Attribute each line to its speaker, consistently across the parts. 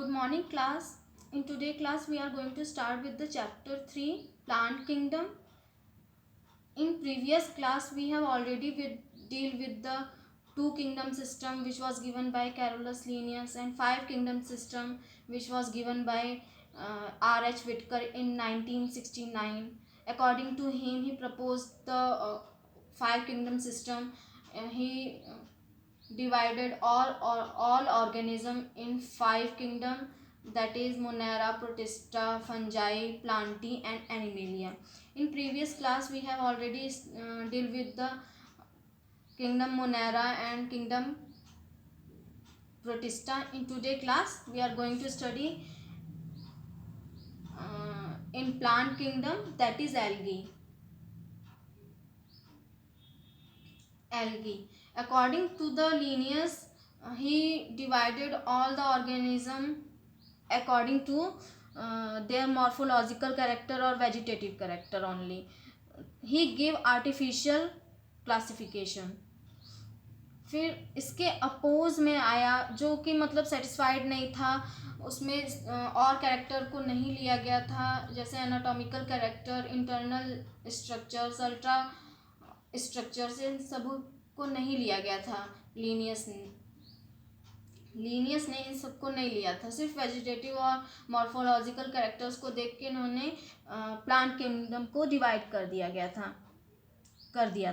Speaker 1: Good morning class. In today class we are going to start with the chapter 3 plant kingdom. In previous class we have already deal with the two kingdom system which was given by Carolus Linnaeus and five kingdom system which was given by R.H. Whitaker in 1969. According to him, he proposed the five kingdom system. He divided all organism in five kingdom, that is Monera, Protista, Fungi, Plantae and Animalia. In previous class we have already deal with the kingdom Monera and kingdom Protista. In today class we are going to study in plant kingdom, that is algae. According to the Linnaeus, he divided all the organism according to their morphological character or vegetative character only. He gave artificial classification. फिर इसके oppose में आया जो कि मतलब satisfied नहीं था, उसमें और कैरेक्टर को नहीं लिया गया था, जैसे anatomical character, internal structures, ultra structures, इन सब को नहीं लिया गया था। लीनियस ने इन सबको नहीं लिया था, सिर्फ वेजिटेटिव और मॉर्फोलॉजिकल कैरेक्टर्स को देख के इन्होंने प्लांट किंगडम को डिवाइड कर दिया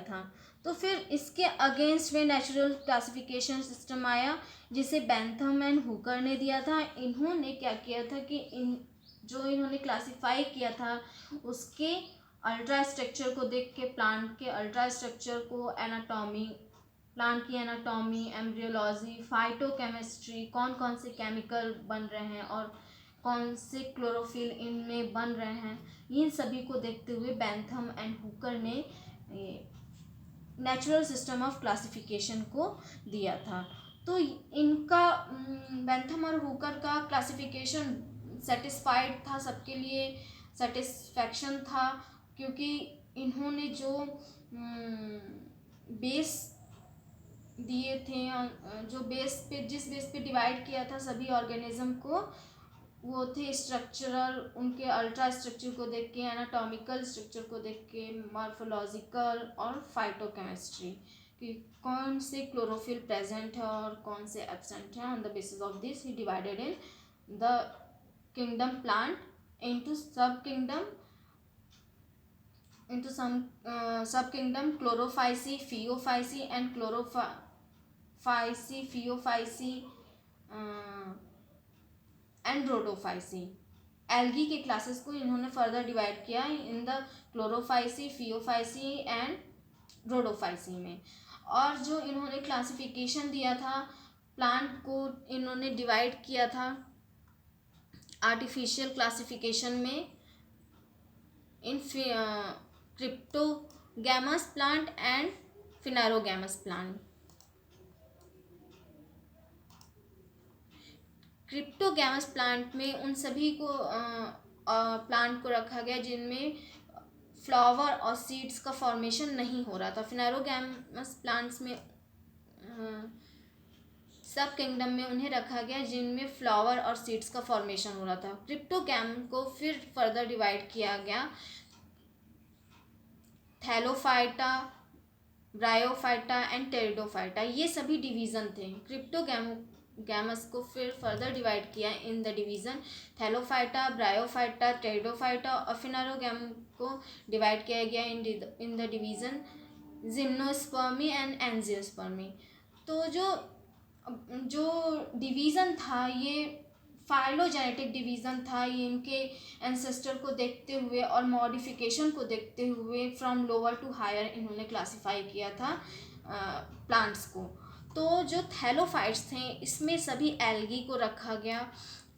Speaker 1: था। तो फिर इसके अगेंस्ट में नेचुरल क्लासिफिकेशन सिस्टम आया जिसे बेंथम एंड हुकर ने दिया था। इन्होंने क्या किया था कि इन्होंने क्लासिफाई किया था उसके अल्ट्रा स्ट्रक्चर को देख के, प्लांट के अल्ट्रा स्ट्रक्चर को, एनाटॉमी, प्लांट की एनाटॉमी, एम्ब्रियोलॉजी, फाइटोकेमिस्ट्री, कौन कौन से केमिकल बन रहे हैं और कौन से क्लोरोफिल इनमें बन रहे हैं, इन सभी को देखते हुए बेंथम एंड हुकर ने नेचुरल सिस्टम ऑफ क्लासिफिकेशन को दिया था। तो इनका बेंथम और हुकर का क्लासिफिकेशन सेटिस्फाइड था, सबके लिए सेटिस्फैक्शन था, क्योंकि इन्होंने जो बेस दिए थे, जो जिस बेस पे डिवाइड किया था सभी ऑर्गेनिज्म को, वो थे स्ट्रक्चरल, उनके अल्ट्रा स्ट्रक्चर को देख के, एनाटॉमिकल स्ट्रक्चर को देख के, मॉर्फोलॉजिकल और फाइटोकेमिस्ट्री कि कौन से क्लोरोफिल प्रेजेंट है और कौन से एब्सेंट है। On the basis of this he divided in the kingdom plant into sub kingdom Chlorophyceae, Phaeophyceae and Chlorophyceae, Phaeophyceae and Rhodophyceae। Algae के क्लासेस को इन्होंने फर्दर डिवाइड किया in the Chlorophyceae, Phaeophyceae and Rhodophyceae में। और जो इन्होंने classification दिया था प्लांट को, इन्होंने डिवाइड किया था आर्टिफिशियल क्लासिफिकेशन में in cryptogamous plant and phanerogamous plant. Cryptogamous plant में उन सभी को प्लांट को रखा गया जिनमें फ्लावर और सीड्स का फॉर्मेशन नहीं हो रहा था। फिनेरोगैमस प्लांट्स में सब किंगडम में उन्हें रखा गया जिनमें फ्लावर और सीड्स का फॉर्मेशन हो रहा था। क्रिप्टोगैम को फिर फर्दर डिवाइड किया गया थैलोफाइटा, ब्रायोफाइटा एंड टेरिडोफाइटा, ये सभी डिवीज़न थे। क्रिप्टोगैमस को फिर फर्दर डिवाइड किया in the division thallophyta, bryophyta, pteridophyta, और फिनेरोगैम को डिवाइड किया गया in the division gymnospermae and angiospermae. तो जो डिवीज़न था ये फाइलोजेनेटिक डिवीज़न था। ये इनके एंसेस्टर को देखते हुए और मॉडिफिकेशन को देखते हुए फ्रॉम लोअर टू हायर इन्होंने क्लासिफाई किया था प्लांट्स को। तो जो थैलोफाइट्स थे इसमें सभी एल्गी को रखा गया,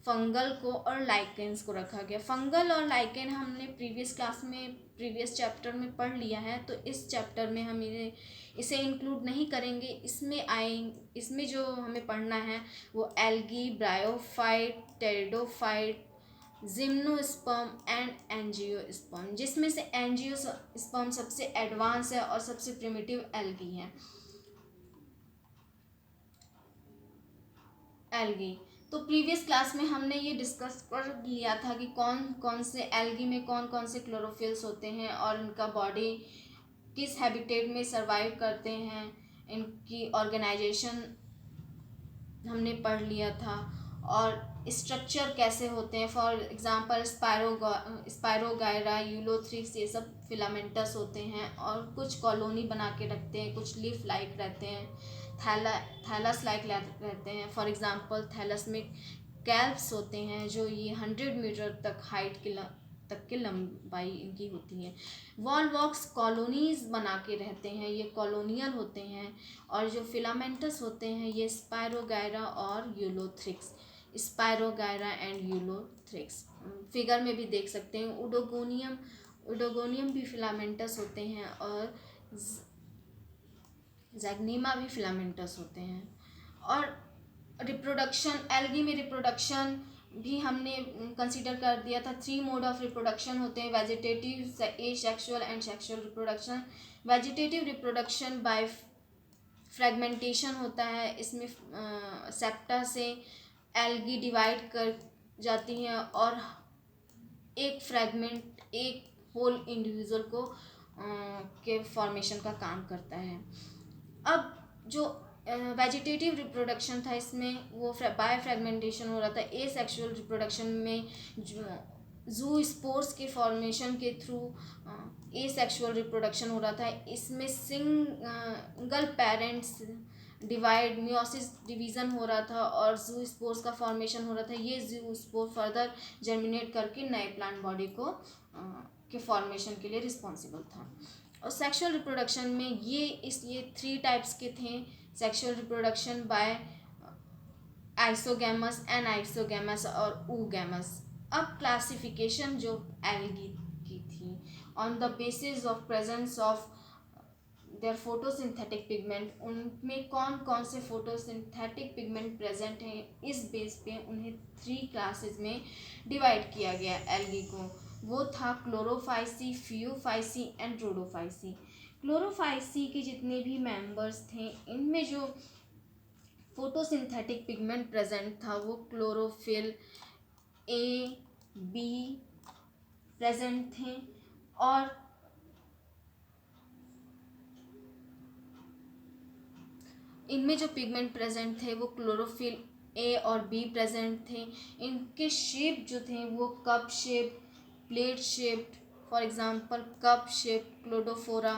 Speaker 1: फंगल को और लाइकेंस को रखा गया। फंगल और लाइकेन हमने प्रीवियस चैप्टर में पढ़ लिया है, तो इस चैप्टर में हम इसे इंक्लूड नहीं करेंगे। इसमें जो हमें पढ़ना है वो algae, bryophyte, pteridophyte, gymnosperm and angiosperm, जिसमें से एंजियोस्पर्म सबसे एडवांस है और सबसे प्रिमिटिव एल्गी है। तो प्रीवियस क्लास में हमने ये डिस्कस कर लिया था कि कौन कौन से एल्गी में कौन कौन से क्लोरोफिल्स होते हैं और इनका बॉडी किस हैबिटेट में सरवाइव करते हैं, इनकी ऑर्गेनाइजेशन हमने पढ़ लिया था और स्ट्रक्चर कैसे होते हैं। फॉर एग्जांपल स्पायरोगायरा, यूलोथ्रिक्स, ये सब फिलामेंटस होते हैं और कुछ कॉलोनी बना के रखते हैं, कुछ लीफ लाइक रहते हैं, थैलस लाइक रहते हैं। फॉर एग्जांपल थैलस में कैल्प्स होते हैं जो ये 100 मीटर तक हाइट तक की लंबाई इनकी होती है। वॉलवॉक्स कॉलोनीज बना के रहते हैं, ये कॉलोनियल होते हैं। और जो फिलामेंटस होते हैं ये स्पायरोगायरा और Ulothrix, spirogyra and Ulothrix. Figure में भी देख सकते हैं। उडोगोनियम भी फिलामेंटस होते हैं और जैग्नीमा भी फिलामेंटस होते हैं। और रिप्रोडक्शन, एल्गी में रिप्रोडक्शन भी हमने कंसीडर कर दिया था। 3 मोड ऑफ रिप्रोडक्शन होते हैं, vegetative, asexual and sexual reproduction. Vegetative reproduction by fragmentation होता है। इसमें सेप्टा से एल्गी डिवाइड कर जाती हैं और एक फ्रेगमेंट एक होल इंडिविजुअल को के फॉर्मेशन का काम करता है। अब जो वेजिटेटिव रिप्रोडक्शन था इसमें वो बाय फ्रेगमेंटेशन हो रहा था। एसेक्सुअल रिप्रोडक्शन में जू स्पोर्स के फॉर्मेशन के थ्रू एसेक्सुअल रिप्रोडक्शन हो रहा था। इसमें single parents divide meiosis division हो रहा था और जू स्पोर्स का फॉर्मेशन हो रहा था। ये जू स्पोर फर्दर जर्मिनेट करके नए प्लांट बॉडी को के फॉर्मेशन के लिए रिस्पॉन्सिबल था। और सेक्सुअल रिप्रोडक्शन में ये 3 टाइप्स के थे। Sexual reproduction by isogamous, anisogamous और oogamous। अब क्लासिफिकेशन जो एल्गी की थी, on the basis of presence of their photosynthetic pigment, उनमें कौन कौन से फोटोसिंथेटिक पिगमेंट प्रेजेंट हैं, इस बेस पे उन्हें 3 क्लासेस में डिवाइड किया गया एल्गी को। वो था Chlorophyceae, Phaeophyceae and Rhodophyceae. Chlorophyceae के जितने भी मेंबर्स थे इनमें जो फोटोसिंथेटिक पिगमेंट प्रेजेंट था वो क्लोरोफिल ए, बी प्रेजेंट थे। और इनमें जो पिगमेंट प्रेजेंट थे वो क्लोरोफिल ए और बी प्रेजेंट थे। इनके शेप जो थे वो cup shape, plate shaped, for example cup shape cladophora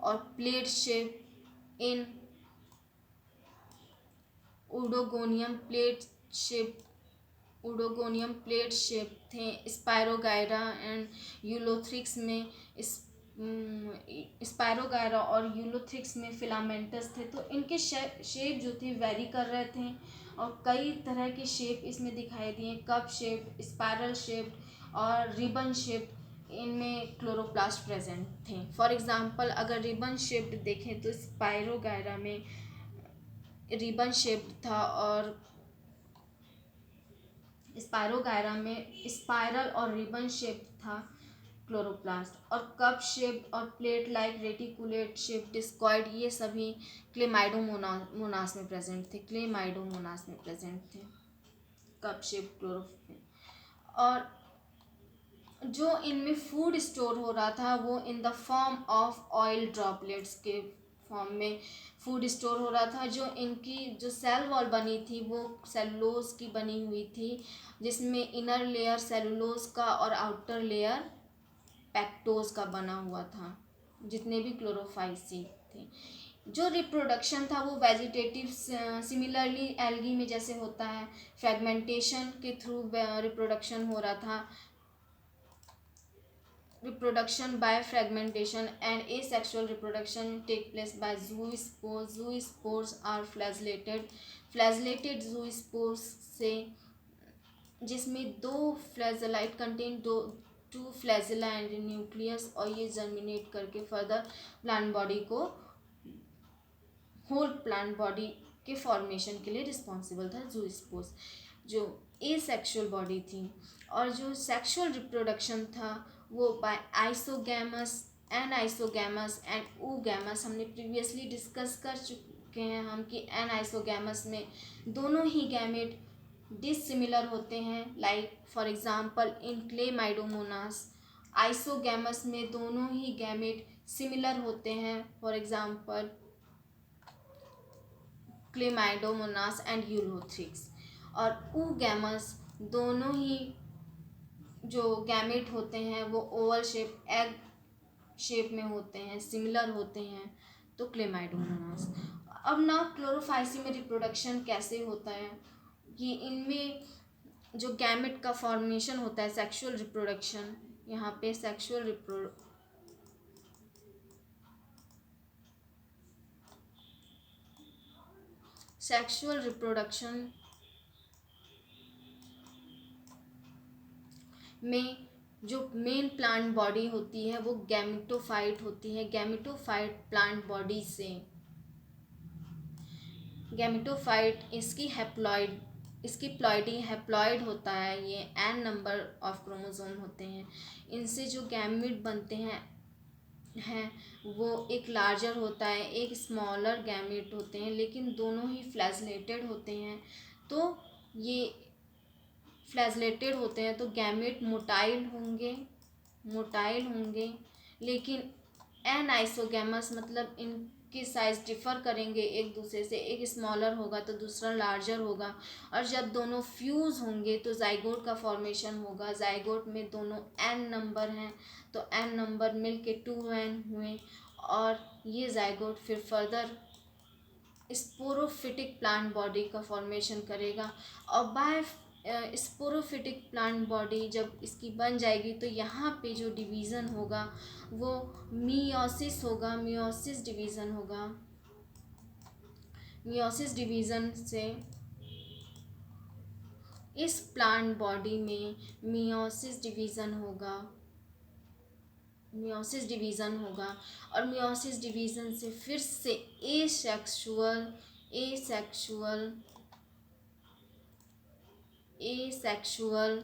Speaker 1: और plate shape in oedogonium plate shape थे। स्पायरोगायरा एंड यूलोथ्रिक्स में स्पायरोगायरा और यूलोथ्रिक्स में फिलामेंटस थे। तो इनके शेप जो थे वेरी कर रहे थे और कई तरह के शेप इसमें दिखाई दिए, कप शेप, स्पायरल शेप और रिबन शेप। इनमें क्लोरोप्लास्ट प्रेजेंट थे। फॉर एग्जांपल अगर रिबन शेप्ड देखें तो स्पायरोगायरा में रिबन शेप्ड था और स्पायरोगायरा में स्पाइरल और रिबन शेप्ड था क्लोरोप्लास्ट। और कप शेप्ड और plate like reticulate shape discoid ये सभी क्लेमाइडोमोनास में प्रेजेंट थे। Cup shape chlorophyll. और जो इनमें फूड स्टोर हो रहा था वो in the form of oil droplets के फॉर्म में फूड स्टोर हो रहा था। जो इनकी जो सेल वॉल बनी थी वो सेलुलोज की बनी हुई थी, जिसमें इनर लेयर सेलुलोज का और आउटर लेयर पैक्टोज का बना हुआ था, जितने भी क्लोरोफाइसी थे। जो रिप्रोडक्शन था वो वेजिटेटिव सिमिलरली एल्गी में जैसे होता है, फ्रेगमेंटेशन के थ्रू रिप्रोडक्शन हो रहा था। Reproduction by fragmentation and asexual reproduction take place by zoospores. Zoospores are flagellated zoospores से जिसमें 2 फ्लैजेलाइट कंटेन 2 फ्लैजेला एंड न्यूक्लियस, और ये जर्मिनेट करके फर्दर प्लांट बॉडी को होल प्लांट बॉडी के फॉर्मेशन के लिए रिस्पॉन्सिबल था जूस्पोर्स, जो एसेक्सुअल बॉडी थी। और जो सेक्सुअल रिप्रोडक्शन था वो bye isogamous, anisogamous and oogamous। हमने प्रीवियसली डिस्कस कर चुके हैं हम कि एनाइसोगैमस में दोनों ही गैमेट डिसिमिलर होते हैं, like for example in Chlamydomonas. Isogamous में दोनों ही गैमेट सिमिलर होते हैं, for example Chlamydomonas and Ulothrix. और ऊगैमस दोनों ही जो गैमेट होते हैं वो ओवल शेप, एग शेप में होते हैं, सिमिलर होते हैं, तो क्लेमाइडोमोनास। अब ना क्लोरोफाइसी में रिप्रोडक्शन कैसे होता है, कि इनमें जो गैमेट का फॉर्मेशन होता है, सेक्सुअल रिप्रोडक्शन, यहाँ पे सेक्सुअल रिप्रोडक्शन में जो मेन प्लांट बॉडी होती है वो गैमेटोफाइट होती है। गैमेटोफाइट प्लांट बॉडी से गैमेटोफाइट इसकी प्लॉइडी हैप्लॉइड होता है, ये एन नंबर ऑफ क्रोमोसोम होते हैं। इनसे जो गैमेट बनते हैं वो एक लार्जर होता है, एक स्मॉलर गैमेट होते हैं, लेकिन दोनों ही फ्लैजलेटेड होते हैं। तो ये फ्लैजलेटेड होते हैं तो गैमेट मोटाइल होंगे, लेकिन एन आइसोगैमस मतलब इनके साइज डिफर करेंगे एक दूसरे से, एक स्मॉलर होगा तो दूसरा लार्जर होगा। और जब दोनों फ्यूज होंगे तो जाइगोट का फॉर्मेशन होगा। जाइगोट में दोनों एन नंबर हैं, तो एन नंबर मिल के 2n हुए, और ये जाइगोट फिर फर्दर स्पोरोफिटिक प्लांट बॉडी का फॉर्मेशन करेगा। और बाय स्पोरोफिटिक प्लांट बॉडी जब इसकी बन जाएगी तो यहाँ पे जो डिवीज़न होगा वो मियोसिस होगा, मियोसिस डिवीज़न से इस प्लांट बॉडी में मियोसिस डिवीज़न होगा, और मियोसिस डिवीज़न से फिर से एसेक्सुअल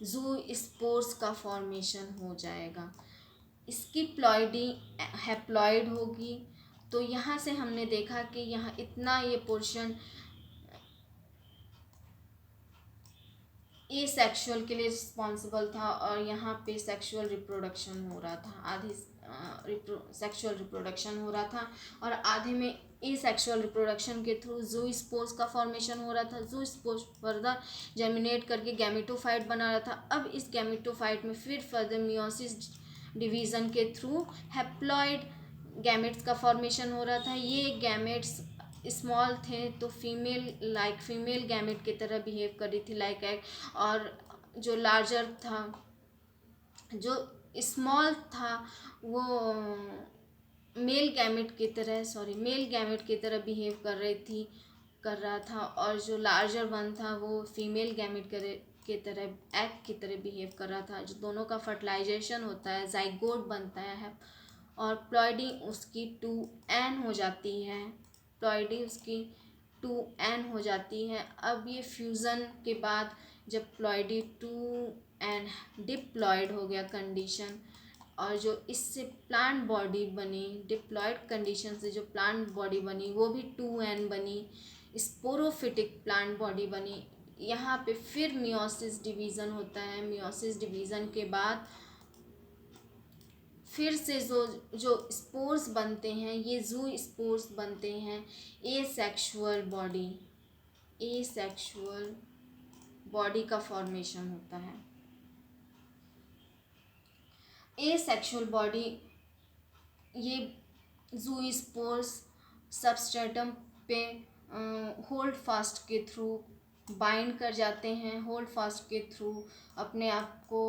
Speaker 1: ज़ूस्पोर्स का फॉर्मेशन हो जाएगा। इसकी प्लॉइडी हैप्लॉइड होगी। तो यहाँ से हमने देखा कि यहाँ इतना ये पोर्शन ए सेक्सुअल के लिए रिस्पॉन्सिबल था, और यहाँ पे सेक्सुअल रिप्रोडक्शन हो रहा था, आधे सेक्सुअल रिप्रोडक्शन हो रहा था, और आधे में ए सेक्सुअल रिप्रोडक्शन के थ्रू ज़ूस्पोर्स का फॉर्मेशन हो रहा था। ज़ूस्पोर्स फर्दर जर्मिनेट करके गैमेटोफाइट बना रहा था। अब इस गैमेटोफाइट में फिर फर्दर मियोसिस डिवीज़न के थ्रू हैप्लॉइड गैमेट्स का फॉर्मेशन हो रहा था। ये गैमेट्स स्मॉल थे तो फीमेल गैमेट की तरह बिहेव कर रही थी, लाइक एग। और जो लार्जर था, जो स्मॉल था, वो मेल गैमेट की तरह बिहेव कर रहा था, और जो लार्जर वन था वो फीमेल गैमेट की तरह एग की तरह बिहेव कर रहा था। जो दोनों का फर्टिलाइजेशन होता है, जाइगोट बनता है, और प्लॉइडी उसकी 2n हो जाती है। अब ये फ्यूज़न के बाद जब प्लॉइडी 2n डिप्लॉयड हो गया कंडीशन, और जो इससे प्लांट बॉडी बनी, डिप्लॉयड कंडीशन से जो प्लांट बॉडी बनी वो भी 2n बनी, स्पोरोफिटिक प्लांट बॉडी बनी। यहाँ पे फिर मियोसिस डिवीज़न होता है। मियोसिस डिवीज़न के बाद फिर से जो स्पोर्स बनते हैं, ये ज़ू स्पोर्स बनते हैं। एसेक्सुअल बॉडी का फॉर्मेशन होता है। एसेक्सुअल बॉडी, ये ज़ू स्पोर्स सबस्ट्रेटम पे होल्ड फास्ट के थ्रू बाइंड कर जाते हैं, होल्ड फास्ट के थ्रू अपने आप को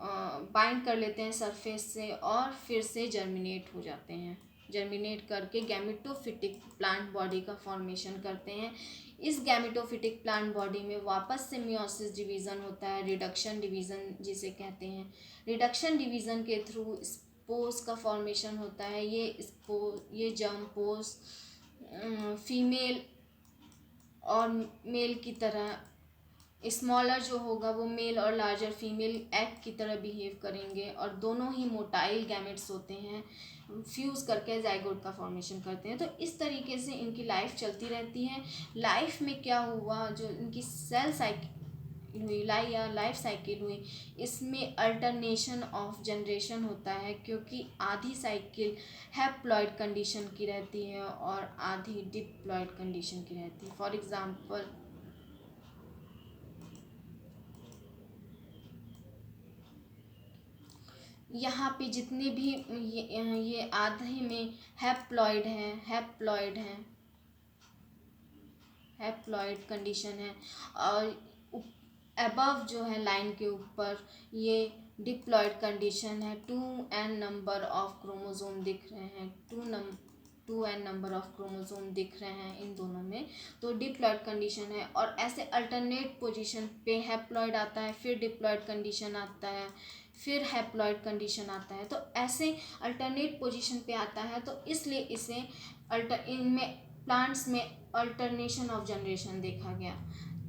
Speaker 1: बाइंड कर लेते हैं सरफेस से, और फिर से जर्मिनेट हो जाते हैं। जर्मिनेट करके गैमेटोफिटिक प्लांट बॉडी का फॉर्मेशन करते हैं। इस गैमेटोफिटिक प्लांट बॉडी में वापस से मियोसिस डिवीज़न होता है, रिडक्शन डिवीज़न जिसे कहते हैं। रिडक्शन डिवीज़न के थ्रू स्पोर्स का फॉर्मेशन होता है। ये जर्म पोर्स फीमेल और मेल की तरह, स्मॉलर जो होगा वो मेल और लार्जर फीमेल एग की तरह बिहेव करेंगे, और दोनों ही मोटाइल गैमेट्स होते हैं। फ्यूज़ करके जाइगोट का फॉर्मेशन करते हैं। तो इस तरीके से इनकी लाइफ चलती रहती है। लाइफ में क्या हुआ, जो इनकी सेल साइकिल हुई, लाइफ साइकिल हुई, इसमें अल्टरनेशन ऑफ जनरेशन होता है, क्योंकि आधी साइकिल हैप्लॉइड कंडीशन की रहती है और आधी डिप्लॉइड कंडीशन की रहती है। फॉर एग्जांपल यहाँ पे जितने भी ये आधे में हैप्लॉइड कंडीशन है, और अबव जो है लाइन के ऊपर ये डिप्लॉइड कंडीशन है। 2n नंबर ऑफ क्रोमोसोम दिख रहे हैं, 2n नंबर ऑफ क्रोमोसोम दिख रहे हैं इन दोनों में, तो डिप्लॉइड कंडीशन है। और ऐसे अल्टरनेट पोजीशन पे हैप्लॉइड आता है, फिर डिप्लॉइड कंडीशन आता है, फिर हैप्लॉइड कंडीशन आता है। तो ऐसे अल्टरनेट पोजीशन पे आता है, तो इसलिए इसे इनमें प्लांट्स में अल्टरनेशन ऑफ जनरेशन देखा गया।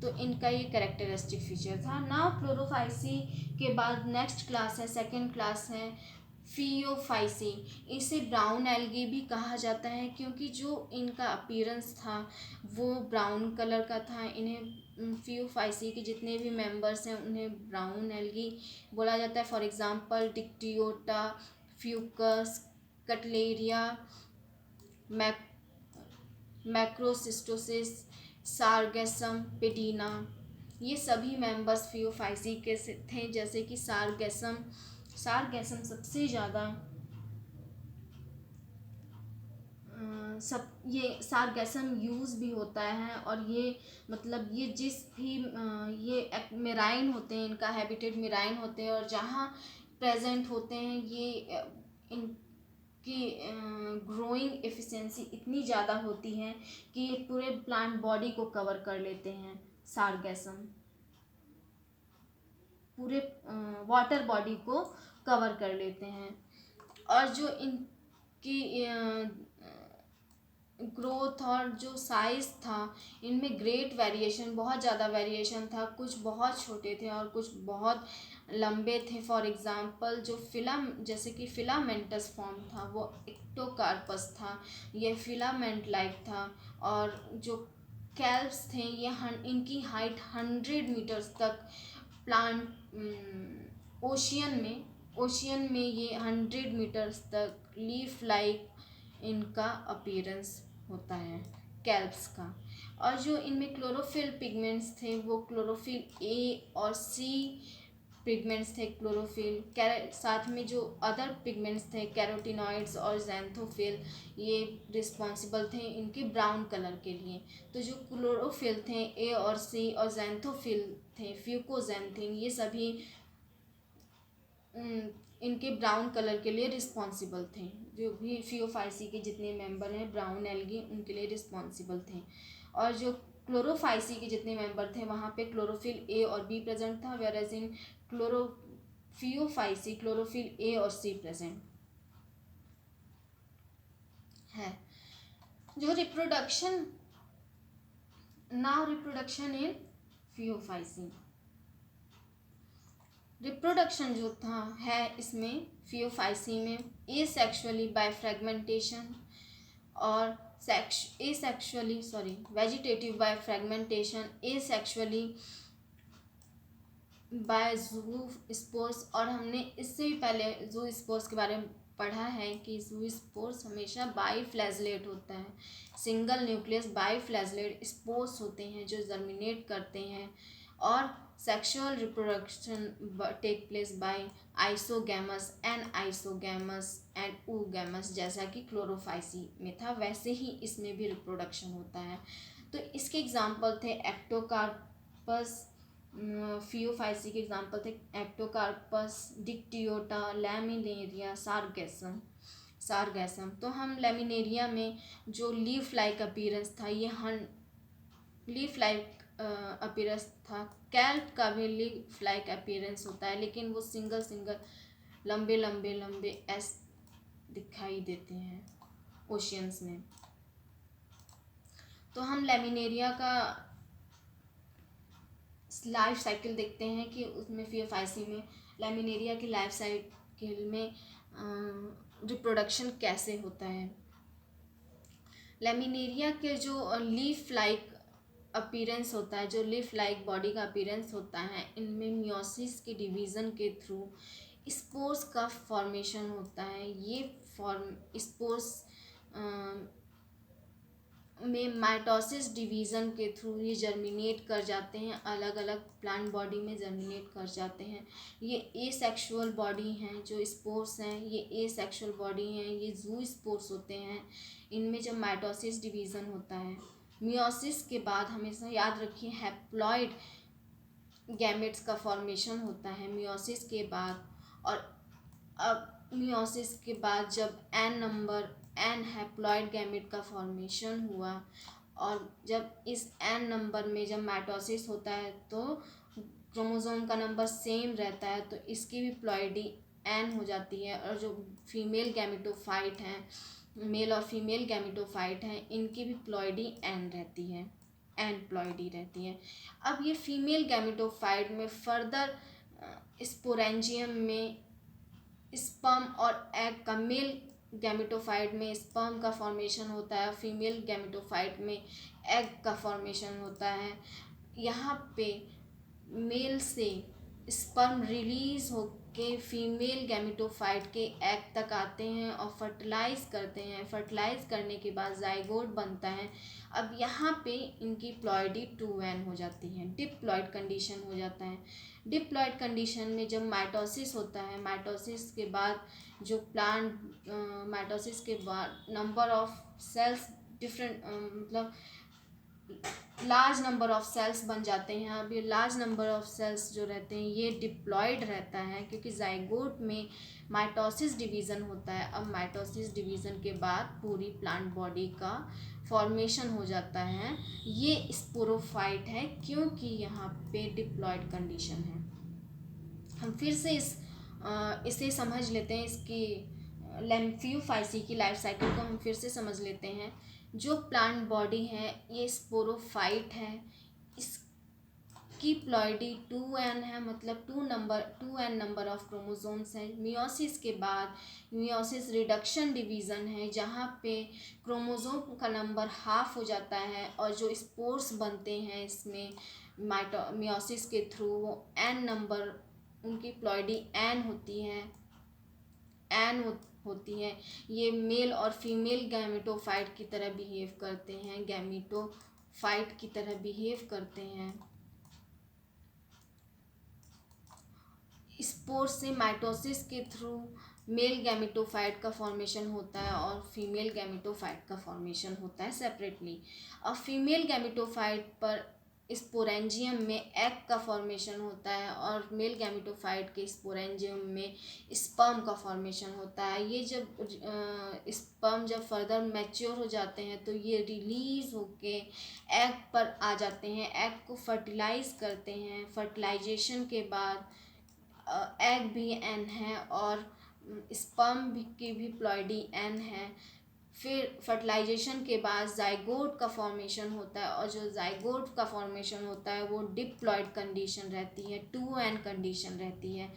Speaker 1: तो इनका ये कैरेक्टरिस्टिक फीचर था। नाउ क्लोरोफाइसी के बाद नेक्स्ट क्लास है, सेकंड क्लास है फियोफाइसी। इसे ब्राउन एल्गी भी कहा जाता है, क्योंकि जो इनका अपीयरेंस था वो ब्राउन कलर का था। इन्हें फियोफाइसी के जितने भी मेंबर्स हैं उन्हें ब्राउन एल्गी बोला जाता है। फॉर एग्जांपल डिक्टियोटा, फ्यूकस, कटलेरिया, मैक्रोसिस्टोसिस, सारगेसम, पेडिना, ये सभी मेंबर्स फियोफाइसी के थे। जैसे कि सारगेसम सबसे ज़्यादा ये सारगेसम यूज़ भी होता है, और ये मतलब ये जिस भी ये मेराइन होते हैं, इनका हैबिटेट मेराइन होते हैं, और जहाँ प्रेजेंट होते हैं ये इनकी ग्रोइंग एफिशिएंसी इतनी ज़्यादा होती है कि ये पूरे प्लांट बॉडी को कवर कर लेते हैं। सारगेसम पूरे वाटर बॉडी को कवर कर लेते हैं। और जो इनकी ग्रोथ और जो साइज़ था, इनमें ग्रेट वेरिएशन, बहुत ज़्यादा वेरिएशन था। कुछ बहुत छोटे थे और कुछ बहुत लंबे थे। फॉर एग्जांपल जो जैसे कि फिलामेंटस फॉर्म था वो एक्टोकार्पस था, ये फिलामेंट लाइक था। और जो कैल्प्स थे ये इनकी हाइट 100 मीटर्स तक प्लांट ओशियन में ये 100 मीटर्स तक लीफ लाइक इनका अपीयरेंस होता है कैल्प्स का। और जो इनमें क्लोरोफिल पिगमेंट्स थे वो क्लोरोफिल ए और सी पिगमेंट्स थे। क्लोरोफिल साथ में जो अदर पिगमेंट्स थे कैरोटिनॉइड्स और ज़ैंथोफिल, ये रिस्पॉन्सिबल थे इनके ब्राउन कलर के लिए। तो जो क्लोरोफिल थे ए और सी और ज़ैंथोफिल थे फ्यूकोजेंथिन, ये सभी इनके ब्राउन कलर के लिए रिस्पॉन्सिबल थे। जो भी फियोफाइसी के जितने मेंबर हैं ब्राउन एल्गी उनके लिए रिस्पॉन्सिबल थे। और जो क्लोरोफाइसी के जितने मेंबर थे वहाँ पे क्लोरोफिल ए और बी प्रेजेंट था, whereas in Phaeophyceae chlorophyll A और सी प्रेजेंट है। जो रिप्रोडक्शन इन फियोफाइसी, रिप्रोडक्शन जो था है इसमें फियोफाइसी में एसेक्सुअली बाय फ्रेगमेंटेशन और vegetative by fragmentation, asexually by zoospores. और हमने इससे भी पहले ज़ूस्पोर्स के बारे में पढ़ा है कि ज़ूस्पोर्स हमेशा बाईफ्लैजलेट होता है, सिंगल न्यूक्लियस बाईफ्लैजलेट स्पोर्स होते हैं जो जर्मिनेट करते हैं। और sexual reproduction take place by isogamous and oogamous, जैसा कि क्लोरोफाइसी में था वैसे ही इसमें भी रिप्रोडक्शन होता है। तो इसके एग्जाम्पल थे एक्टोकार्पस, फियोफाइसी के एग्जाम्पल थे एक्टोकार्पस, डिक्टियोटा, लैमिनेरिया, सारगैसम। तो हम लैमिनेरिया में जो लीफ लाइक अपीयरेंस था ये लीफ लाइक अपीयरेंस था। कैल्प का भी लीफ लाइक अपीयरेंस होता है, लेकिन वो सिंगल लंबे ऐसे दिखाई देते हैं ओशियंस में। तो हम लैमिनेरिया का लाइफ साइकिल देखते हैं कि उसमें फियोफाइसी में लैमिनेरिया की लाइफ साइकिल में रिप्रोडक्शन कैसे होता है। लैमिनेरिया के जो लीफ लाइक अपीरेंस होता है, जो लीफ लाइक बॉडी का अपीरेंस होता है, इनमें मियोसिस के डिवीज़न के थ्रू स्पोर्स का फॉर्मेशन होता है। ये फॉर्म स्पोर्स में माइटोसिस डिवीज़न के थ्रू ये जर्मिनेट कर जाते हैं, अलग अलग प्लांट बॉडी में जर्मिनेट कर जाते हैं। ये एसेक्सुअल बॉडी हैं, जो स्पोर्स हैं ये एसेक्सुअल बॉडी हैं, ये जू स्पोर्स होते हैं। इनमें जब माइटोसिस डिवीज़न होता है, मियोसिस के बाद हमेशा याद रखिए हैप्लॉइड गैमेट्स का फॉर्मेशन होता है मियोसिस के बाद। और अब मियोसिस के बाद जब एन हैप्लॉइड गैमेट का फॉर्मेशन हुआ, और जब इस एन नंबर में जब माइटोसिस होता है तो क्रोमोसोम का नंबर सेम रहता है, तो इसकी भी प्लॉइडी एन हो जाती है। और जो फीमेल गैमेटोफाइट हैं, मेल और फीमेल गैमेटोफाइट हैं, इनकी भी प्लॉइडी एन रहती है, एन प्लॉइडी रहती है। अब ये फीमेल गैमेटोफाइट में फर्दर स्पोरेंजियम में स्पर्म और एग का, मेल गैमेटोफाइट में स्पर्म का फॉर्मेशन होता है, फीमेल गैमेटोफाइट में एग का फॉर्मेशन होता है। यहाँ पे मेल से स्पर्म रिलीज होके फीमेल गैमेटोफाइट के एग तक आते हैं और फर्टिलाइज करते हैं। फर्टिलाइज करने के बाद जाइगोट बनता है। अब यहाँ पे इनकी प्लॉइडी 2n हो जाती है, डिप्लॉइड कंडीशन हो जाता है। डिप्लॉइड कंडीशन में जब माइटोसिस होता है, माइटोसिस के बाद जो प्लांट माइटोसिस के बाद नंबर ऑफ सेल्स डिफरेंट मतलब लार्ज नंबर ऑफ सेल्स बन जाते हैं। अब ये लार्ज नंबर ऑफ सेल्स जो रहते हैं ये डिप्लॉयड रहता है, क्योंकि जाइगोट में माइटोसिस डिवीज़न होता है। अब माइटोसिस डिवीज़न के बाद पूरी प्लांट बॉडी का फॉर्मेशन हो जाता है। ये स्पोरोफाइट है, क्योंकि यहाँ पे डिप्लॉयड कंडीशन है। हम फिर से इसे समझ लेते हैं, इसकी लैम्फियोफाइसी की लाइफ साइकिल को हम फिर से समझ लेते हैं। जो प्लांट बॉडी है ये स्पोरोफाइट है, इसकी प्लॉइडी 2n है, मतलब 2n नंबर ऑफ क्रोमोसोम्स है। मियोसिस के बाद मियोसिस रिडक्शन डिवीज़न है, जहाँ पे क्रोमोसोम का नंबर हाफ हो जाता है, और जो स्पोर्स बनते हैं इसमें मियोसिस के थ्रू वो n नंबर, उनकी प्लॉइडी n होती है, होती है। ये मेल और फीमेल गैमेटोफाइट की तरह बिहेव करते हैं, गैमेटोफाइट की तरह बिहेव करते हैं। स्पोर से माइटोसिस के थ्रू मेल गैमेटोफाइट का फॉर्मेशन होता है और फीमेल गैमेटोफाइट का फॉर्मेशन होता है सेपरेटली। और फीमेल गैमेटोफाइट पर स्पोरेंजियम में एग का फॉर्मेशन होता है, और मेल गैमेटोफाइट के स्पोरेंजियम में स्पर्म का फॉर्मेशन होता है। ये जब स्पर्म जब फर्दर मैच्योर हो जाते हैं तो ये रिलीज होके एग पर आ जाते हैं, एग को फर्टिलाइज करते हैं। फर्टिलाइजेशन के बाद एग भी एन है और स्पर्म की भी प्लॉइडी एन है। फिर फर्टिलाइजेशन के बाद जाइगोट का फॉर्मेशन होता है, और जो जाइगोट का फॉर्मेशन होता है वो डिप्लॉइड कंडीशन रहती है, 2n कंडीशन रहती है।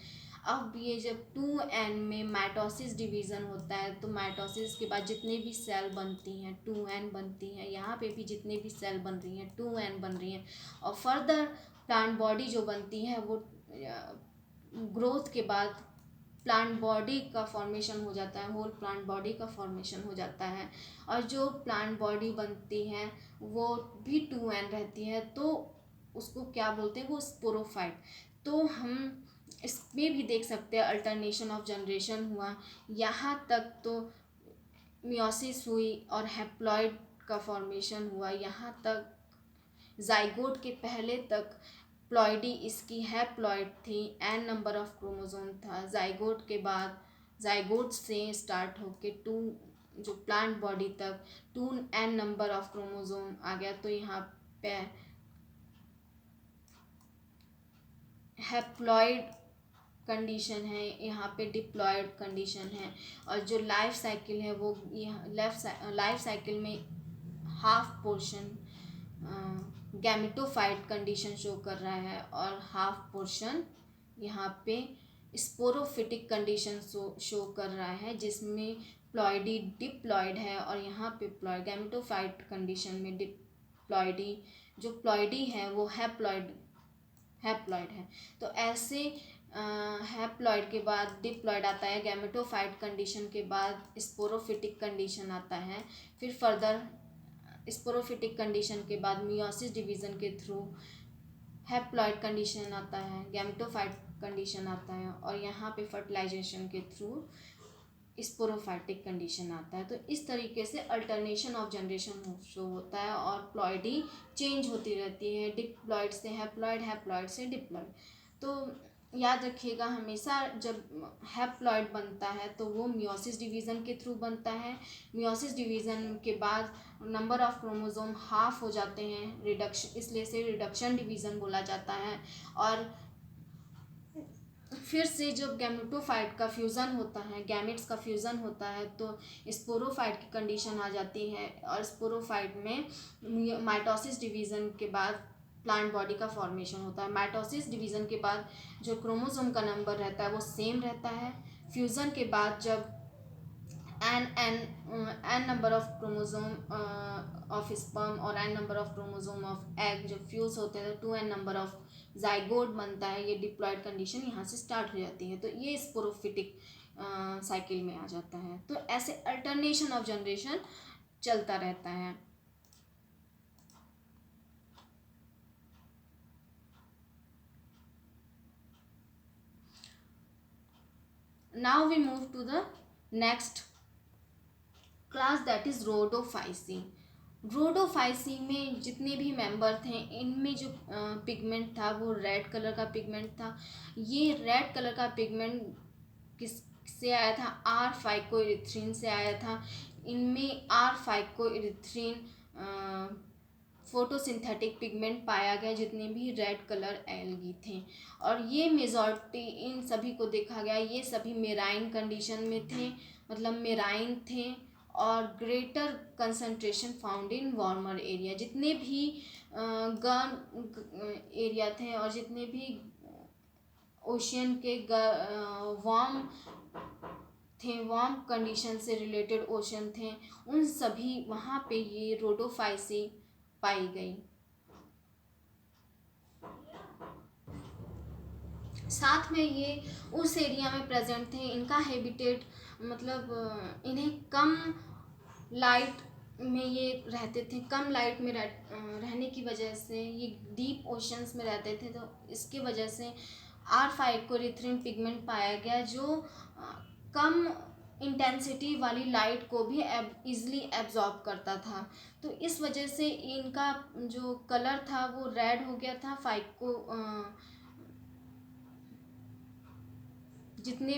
Speaker 1: अब ये जब 2n में माइटोसिस डिवीज़न होता है, तो माइटोसिस के बाद जितने भी सेल बनती हैं 2n बनती हैं। यहाँ पे भी जितने भी सेल बन रही हैं 2n बन रही हैं। और फर्दर प्लांट बॉडी जो बनती है वो ग्रोथ के बाद प्लांट बॉडी का फॉर्मेशन हो जाता है, होल प्लांट बॉडी का फॉर्मेशन हो जाता है। और जो प्लांट बॉडी बनती है वो भी 2n रहती है, तो उसको क्या बोलते हैं, वो स्पोरोफाइट। तो हम इसमें भी देख सकते हैं अल्टरनेशन ऑफ जनरेशन हुआ। यहाँ तक तो मियोसिस हुई और हैप्लॉइड का फॉर्मेशन हुआ, यहाँ तक जाइगोट के पहले तक प्लॉइडी इसकी हैप्लॉइड थी, n नंबर ऑफ क्रोमोसोम था। जाइगोट के बाद जाइगोट से स्टार्ट होके 2 जो प्लांट बॉडी तक 2n नंबर ऑफ क्रोमोसोम आ गया, तो यहाँ पे हैप्लॉइड कंडीशन है, यहाँ पे डिप्लॉयड कंडीशन है। और जो लाइफ साइकिल है वो लाइफ साइकिल में half portion gametophyte condition show कर रहा है, और हाफ पोर्शन यहाँ पे स्पोरोफिटिक कंडीशन शो कर रहा है, जिसमें प्लॉइडी डिप्लॉइड है और यहाँ पे प्लॉइड गैमेटोफाइट कंडीशन में डिप्लॉइडी, जो प्लॉइडी है वो हैप्लॉइड है। तो ऐसे हैप्लॉइड के बाद डिप्लॉइड आता है, गैमेटोफाइट कंडीशन के बाद स्पोरोफिटिक कंडीशन आता है, फिर फर्दर स्पोरोफिटिक कंडीशन के बाद मियोसिस डिवीज़न के थ्रू हैप्लॉइड कंडीशन आता है, गैमेटोफाइट कंडीशन आता है और यहाँ पे फर्टिलाइजेशन के थ्रू स्पोरोफाइटिक कंडीशन आता है। तो इस तरीके से अल्टरनेशन ऑफ जनरेशन शो होता है और प्लॉइडी चेंज होती रहती है, डिप्लॉइड से हैप्लॉइड, हैप्लॉइड से डिप्लॉइड। तो याद रखिएगा, हमेशा जब हैप्लॉइड बनता है तो वो मियोसिस डिवीज़न के थ्रू बनता है। मियोसिस डिवीज़न के बाद नंबर ऑफ क्रोमोसोम हाफ हो जाते हैं, रिडक्शन, इसलिए से रिडक्शन डिवीज़न बोला जाता है। और फिर से जब गैमेटोफाइट का फ्यूज़न होता है, गैमेट्स का फ्यूज़न होता है, तो स्पोरोफाइट की कंडीशन आ जाती है और स्पोरोफाइट में माइटोसिस डिवीज़न के बाद प्लांट बॉडी का फॉर्मेशन होता है। माइटोसिस डिवीज़न के बाद जो क्रोमोसोम का नंबर रहता है वो सेम रहता है। फ्यूज़न के बाद जब N number of chromosome of sperm और N number of chromosome of egg जब फ्यूज़ होते हैं तो 2n नंबर ऑफ जाइगोट बनता है। ये डिप्लॉइड कंडीशन यहाँ से स्टार्ट हो जाती है, तो ये स्पोरोफिटिक साइकिल में आ जाता है। तो ऐसे अल्टरनेशन ऑफ जनरेशन चलता रहता है। Now we move to the next class, that is rhodophyceae. Rhodophyceae में जितने भी मेंबर थे, इनमें जो पिगमेंट था वो रेड कलर का पिगमेंट था। ये रेड कलर का पिगमेंट किस से आया था? आर फाइकोइरिथ्रिन से आया था। इनमें आर फाइकोइरिथ्रिन फोटोसिंथेटिक पिगमेंट पाया गया जितने भी रेड कलर एल्गी थे, और ये मेजॉरिटी इन सभी को देखा गया, ये सभी मेराइन कंडीशन में थे, मतलब मेराइन थे और greater concentration found in warmer area. जितने भी गर्म एरिया थे और जितने भी ओशियन के वार्म थे, वार्म कंडीशन से रिलेटेड ओशन थे, उन सभी वहाँ पे ये रोडोफाइसी पाई गई। साथ में ये उस एरिया में प्रेजेंट थे। इनका हैबिटेट मतलब इन्हें कम लाइट में ये रहते थे, कम लाइट में रहने की वजह से ये डीप ओशंस में रहते थे, तो इसकी वजह से आर फाइकोरिथ्रिन पिगमेंट पाया गया जो कम इंटेंसिटी वाली लाइट को भी इजीली एब्जॉर्ब करता था। तो इस वजह से इनका जो कलर था वो रेड हो गया था। जितने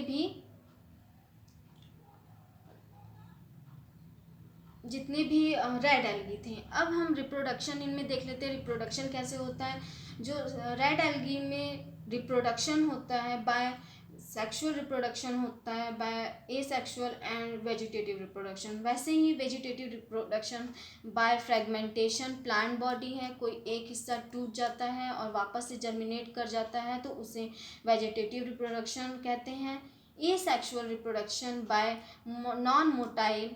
Speaker 1: भी रेड एल्गी थे। अब हम रिप्रोडक्शन इनमें देख लेते हैं, रिप्रोडक्शन कैसे होता है। जो रेड एल्गी में रिप्रोडक्शन होता है बाय सेक्सुअल रिप्रोडक्शन होता है, by asexual and vegetative reproduction. वैसे ही vegetative reproduction by fragmentation, plant body है, कोई एक हिस्सा टूट जाता है और वापस से जर्मिनेट कर जाता है, तो उसे वेजिटेटिव रिप्रोडक्शन कहते हैं। Asexual reproduction by non motile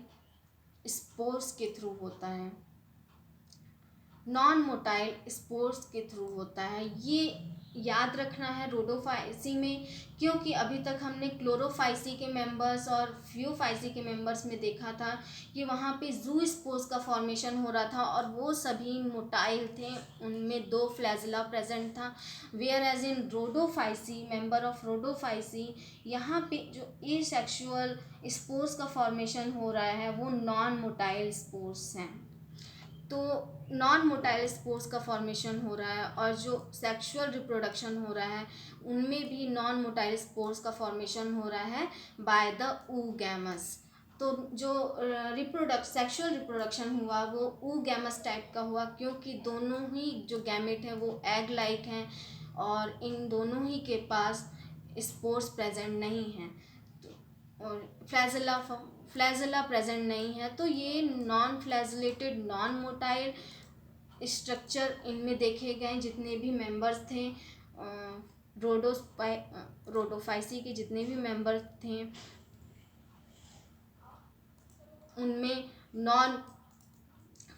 Speaker 1: spores के थ्रू होता है, नॉन मोटाइल स्पोर्स के थ्रू होता है। ये याद रखना है रोडोफाइसी में, क्योंकि अभी तक हमने क्लोरोफाइसी के मेंबर्स और फ्यूफाइसी के मेंबर्स में देखा था कि वहाँ पे जू स्पोर्स का फॉर्मेशन हो रहा था और वो सभी मोटाइल थे, उनमें 2 फ्लैजिला प्रेजेंट था। Whereas in rhodophyceae, member of rhodophyceae, यहाँ पे जो एसेक्सुअल स्पोर्स का फॉर्मेशन हो रहा है वो नॉन मोटाइल स्पोर्स हैं। तो नॉन मोटाइल स्पोर्स का फॉर्मेशन हो रहा है और जो सेक्सुअल रिप्रोडक्शन हो रहा है उनमें भी नॉन मोटाइल स्पोर्स का फॉर्मेशन हो रहा है बाय द oogamous। तो जो सेक्सुअल रिप्रोडक्शन हुआ वो oogamous टाइप का हुआ, क्योंकि दोनों ही जो गैमेट हैं वो एग लाइक हैं और इन दोनों ही के पास स्पोर्स प्रेजेंट नहीं हैं, और फ्लैजिला प्रेजेंट नहीं है। तो ये non flagellated, non motile structure इनमें देखे गए जितने भी मेंबर्स थे रोडोफाइसी के जितने भी मेंबर थे उनमें नॉन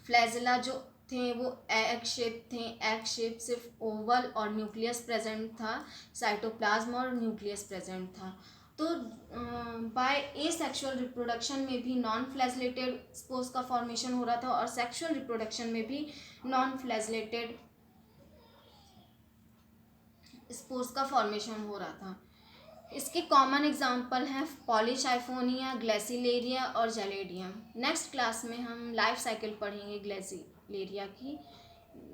Speaker 1: फ्लैजेला जो थे वो एग शेप थे। एग शेप सिर्फ ओवल और न्यूक्लियस प्रेजेंट था, साइटोप्लाज्म और न्यूक्लियस प्रेजेंट था। तो बाय एसेक्सुअल रिप्रोडक्शन में भी नॉन फ्लैजलेटेड स्पोर्स का फॉर्मेशन हो रहा था और सेक्सुअल रिप्रोडक्शन में भी नॉन फ्लैजलेटेड स्पोर्स का फॉर्मेशन हो रहा था। इसके कॉमन एग्जाम्पल हैं पॉलीसाइफोनिया, ग्लेसिलेरिया और जेलेडियम। नेक्स्ट क्लास में हम लाइफ साइकिल पढ़ेंगे ग्लेसिलेरिया की,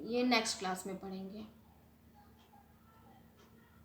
Speaker 1: ये नेक्स्ट क्लास में पढ़ेंगे।